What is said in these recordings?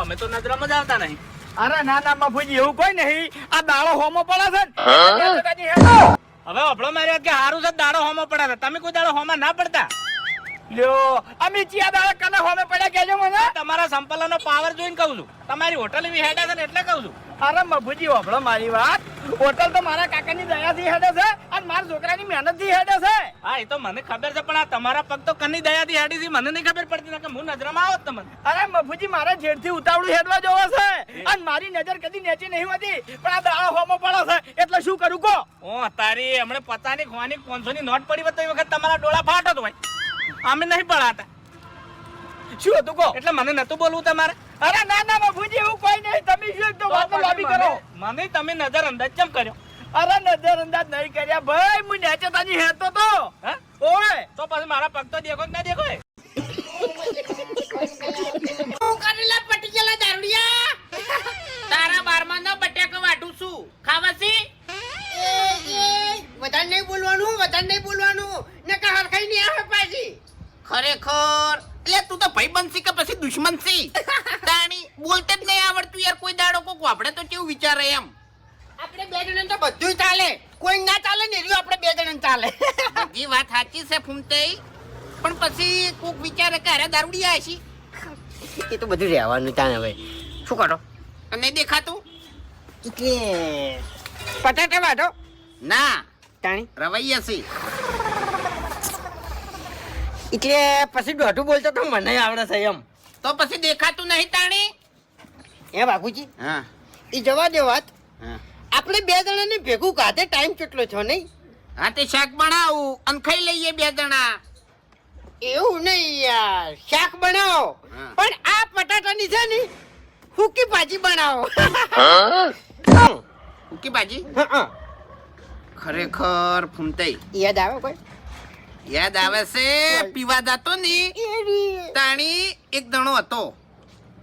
અમે તો નજરામાં જ આવતા નહીં. અરે ના ના બાપુજી એવું કોઈ નહીં, આ દાડો હોમો પડે છે. હવે આપણો મારી કે હારું છે દાડો હોમો પડે છે, તમે કોઈ દાડો હોમા ના પડતા. લ્યો અમે ચિયા દાડા કને હોમે પડ્યા કેજો મને. તમારા સંપલાનો પાવર જોઈને કહું છું, તમારી હોટલ એવી હેડે છે ને એટલે કહું છું. અરે બાપુજી હોભળો મારી વાત, હોટલ તો મારા કાકાની દયાથી હેડે છે અને મારા છોકરાની મહેનતથી હેડે છે. હા એ તો મને ખબર છે, પણ આ તમારા પગ તો કની દયાથી હેડી છે મને નહીં ખબર પડતી કે હું નજરામાં આવત તમને. અરે બાપુજી મારે જેડથી ઉતાવળું હેડવા જોવો છે અને મારી નજર કદી નેચી નહીં હોતી, પણ આ દાડો હોમો પડે છે એટલે શું કરું કો. ઓ તારી હમણે પચાની ખવાની 500 ની નોટ પડી તો એ વખત તમારા ડોળા ફાટો તો ભાઈ, અમે નહીં પડાતા. શું હતું કો? એટલે મને નતું બોલવું તમારે. અરે ના ના બાપુજી એવું કોઈ નહીં, તમે શું એક તો વાત લાંબી કરો. મને તમે નજર અંદાજ કેમ કર્યો? અરે નજર અંદાજ નહીં કર્યા ભાઈ, હું નેચે તાની હેતો તો. હે ઓય તો પછી મારા પગ તો દેખો કે ના દેખો. હું કરેલા પટીકેલા દારૂડિયા તારા બારમાં નો બટાકો વાટું છું ખાવાસી. વધારે નહીં બોલવાનું, વધારે નહીં બોલવાનું ને કે હરખાઈ નહીં આવે પાછી. ખરેખર એટલે તું તો ભાઈ બનશી કે પછી દુશ્મન છી? તાણી બોલતે જ નહીં આવડતું યાર. કોઈ દાડો કોક આપણે તો કેવું વિચારે એમ. આપણે બે જણ તો બધું ચાલે, કોઈ ના ચાલે ને રહ્યું આપણે બે જણ ચાલે. બધી વાત સાચી છે ફૂમતે, પણ પછી કોક વિચારે કે અરે દારૂડિયા હશી. એ તો બધું રહેવાનું તાને હવે શું કરો. નહીં દેખાતું એટલે પટાટા વાટો ના તાણી રવૈયા છે. એટલે પછી દોઢું બોલતો તો મને આવડે છે એમ. તો પછી દેખાતું નહીં તાણી. એ બાપુજી હા એ જવા દે વાત. હા આપણે બે જણાને ભેગું કાઢે ટાઈમ કેટલો છો નહીં? હા તે શાક બનાવું અને ખાઈ લઈએ બે જણા. એવું નહીં યાર, શાક બનાવો હા. પણ આ પટાટાની છે ને હુકી ભાજી બનાવો. ઉકી ભાજી હા ખરેખર ફૂમતાઈ યાદ આવે કોઈ? યાદ આવે છે પીવા જાતો ને તાણી એક દણો હતો,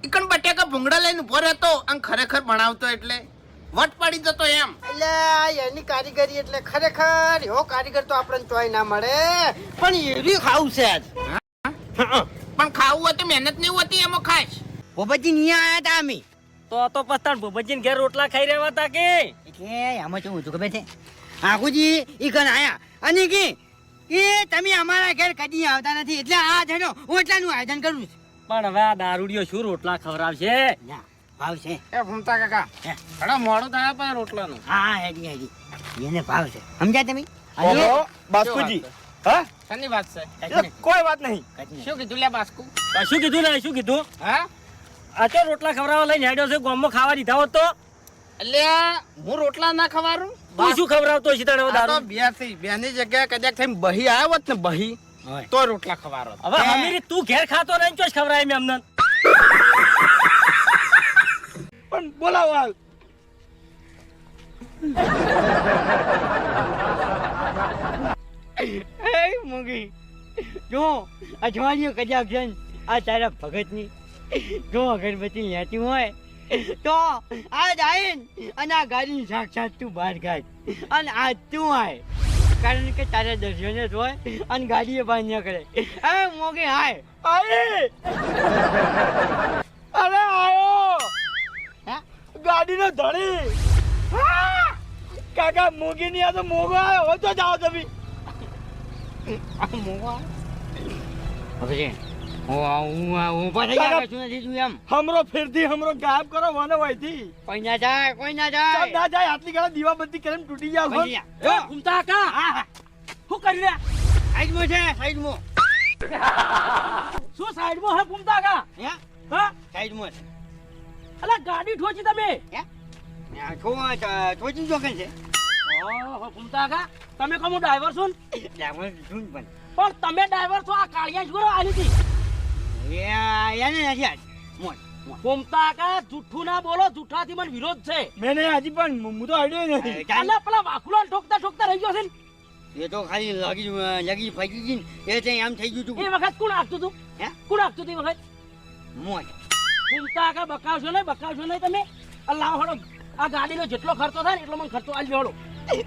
ઈકણ બટાકા ભૂંગળા લઈને ઉભો રહેતો અને ખરેખર બનાવતો એટલે વટ પડી જતો એમ. એટલે એની કારીગરી એટલે ખરેખર એવો કારીગર તો આપણને ચોય ના મળે, પણ એરી ખાવું છે આજ. પણ ખાવું હોય તો મહેનત નહીં હોતી એમાં ખાસ. ભોપતજી નહીં આયા હતા અમે. તો પસ્તાણ ભૂપતજીને ઘેર રોટલા ખાઈ રહ્યા હતા કે? એટલે આમાં કેવું હતું ખબર છે, આખુજી ઈ કન આયા અને કે એ તમે અમારા ઘેર કદી આવતા નથી એટલે આ જણો ઓટલાનું આયોજન કરવું છે. પણ હવે આ દારૂડિયો શું રોટલા ખવડાવશે? ના ભાવ છે. એ ફૂમતા કાકા ઘણા મોડું થાય પણ રોટલાનું. હા હેડી હેડી એને ભાવ છે, સમજ્યા તમે? ઓહો બાસ્કુજી, હા શાની વાત છે? કોઈ વાત નહીં. શું કીધું લે બાસ્કુ? શું કીધું ને શું કીધું? હા આ તો રોટલા ખવડાવવા લઈને હેડ્યો છે, ગામમાં ખાવા દીધા હોત તો એટલે હું રોટલા ના ખવારું. તું શું ખવડાવતો છે તારે દારૂ? બેની જગ્યાએ કદાચ થઈને બહી આવ્યો હોત ને બહી તો રોટલા ખવારો. હવે હમીરી તું ઘેર ખાતો નહીં તો જ ખવડાય મેં અમને. પણ બોલાવો હાલ. એ મુગી જો અજવાળીઓ કજાક છે આ તારા ભગતની, જો અગરબત્તી લેતી હોય તો આજ આવીને અને આ ગાડી સાક્ષાત તું બહાર કાઢ અને આજ તું આય, કારણ કે તારા દર્શને જ હોય અને ગાડીએ બહાર નીકળે. એ મોગી હાય આય. અરે આયો ગાડીનો ધણી. કાકા મોગી ની આ તો મોગો આવ્યો હોય તો જાઓ તમે. મોગો હવે હું પાછા કાકા. કશું નથી જોયું એમ હમરો ફેરથી હમરો ગાયબ કરો મને વયથી કોઈ ના જાય કોઈ ના ચાલ જાય ના જાય આટલી ઘણા દીવાબત્તી કરીને તૂટી જાવ છો. પછી જા. એ ઘૂમતા કાકા હા હા શું કરી રહ્યા સાઈડમાં છે સાઈડમાં શું સાઈડમાં હે ઘૂમતા કાકા હે હા સાઈડમાં છે અલા ગાડી ઠોચી તમે ચોચી ચોકન છે ઓહો ઘૂમતા કાકા તમે કોમો ડ્રાઈવર છો ને? પણ પણ તમે ડ્રાઈવર છો આ કાળિયા છોરો આલી હતી એને નથી આજ મોજ ઘૂમતા કાકા જૂઠું ના બોલો જૂઠાથી મને વિરોધ છે મેં નહીં હજી પણ હું તો આઈડિયો નથી અલા પેલા વાકુલા ઠોકતા ઠોકતા રહી ગયો છે ને એ તો ખાલી લગી ફસી ગઈ ને એ તો એમ થઈ ગયું એ તું વખત કોણ આપતું તું હે કોણ આપતું હતું એ વખત મોજ ઘૂમતા કાકા બકાવશો નહીં તમે અલ્લાહ હળો આ ગાડીનો જેટલો ખર્ચો થાય ને એટલો મને ખર્ચો આલજો હળો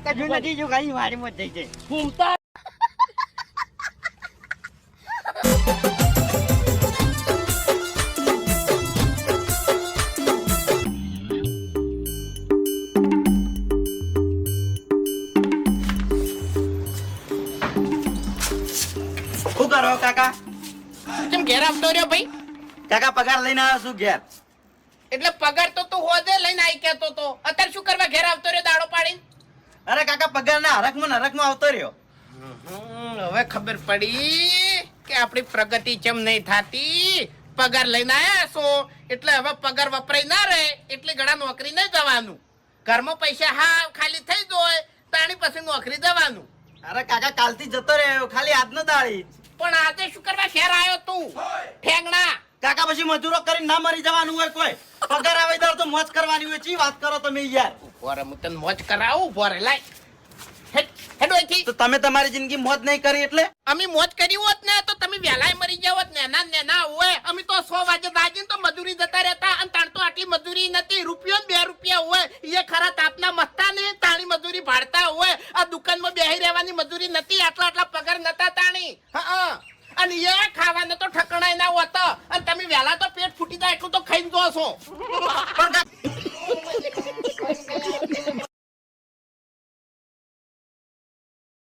કશું નથી જો ખાલી મારી મોજ થઈ છે ઘૂમતા શું કરો કાકા કેમ ઘેર આવતો રહ્યો ભાઈ? કાકા પગાર લઈને આવ્યો છું ઘેર એટલે પગાર તો તું હોદે લઈને આવી કેતો તો અત્યારે શું કરવા ઘેર આવતો રહ્યો દાડો પાડીને? અરે કાકા પગાર ના હરખમાં આવતો રહ્યો હવે ખબર પડી કે આપણી પ્રગતિ કેમ નહીં થાતી. પગાર લઈને આયા છો એટલે હવે પગાર વપરાય ના રહે એટલે ઘણા નોકરી નહીં જવાનું. ઘરમાં પૈસા હા ખાલી થઈ જાય તાણી પછી નોકરી જવાનું. અરે કાકા કાલથી જતો રહ્યો ખાલી આજનો દાડી પણ આજે શું કરવા ઘેર આવ્યો તું ઠેંગણા? કાકા પછી મજૂરો કરીને ના મરી જવાનું હોય કોઈ પગાર આવે ત્યારે તો મોજ કરવાની હોય ચી વાત કરો તમે યાર ભોરે હું તને મોજ કરાવું ભોરે લાય હેડો અહીંથી. તો તમે તમારી જિંદગી મોજ નહીં કરી એટલે અમે મોજ કરી હોત ને તો તમે વહેલાય મરી જાવ ને ના હોય. અમે તો 100 વાગે દાગીને તો મજૂરી જતા રહેતા અને તાણ તો આટલી મજૂરી નથી. રૂપિયો ને 2 રૂપિયા હોય એ ખરા તાપના મસ્તા ને તાણી મજૂરી ભાડતા હોય. આ દુકાનમાં બેહી રહેવાની મજૂરી નથી. આટલા પગાર નતા તાણી. હા અને એ ખાવાને તો ઠકણાય ના હોતા અને તમે વહેલા તો પેટ ફૂટી જાય એટલું તો ખાઈને જો છો.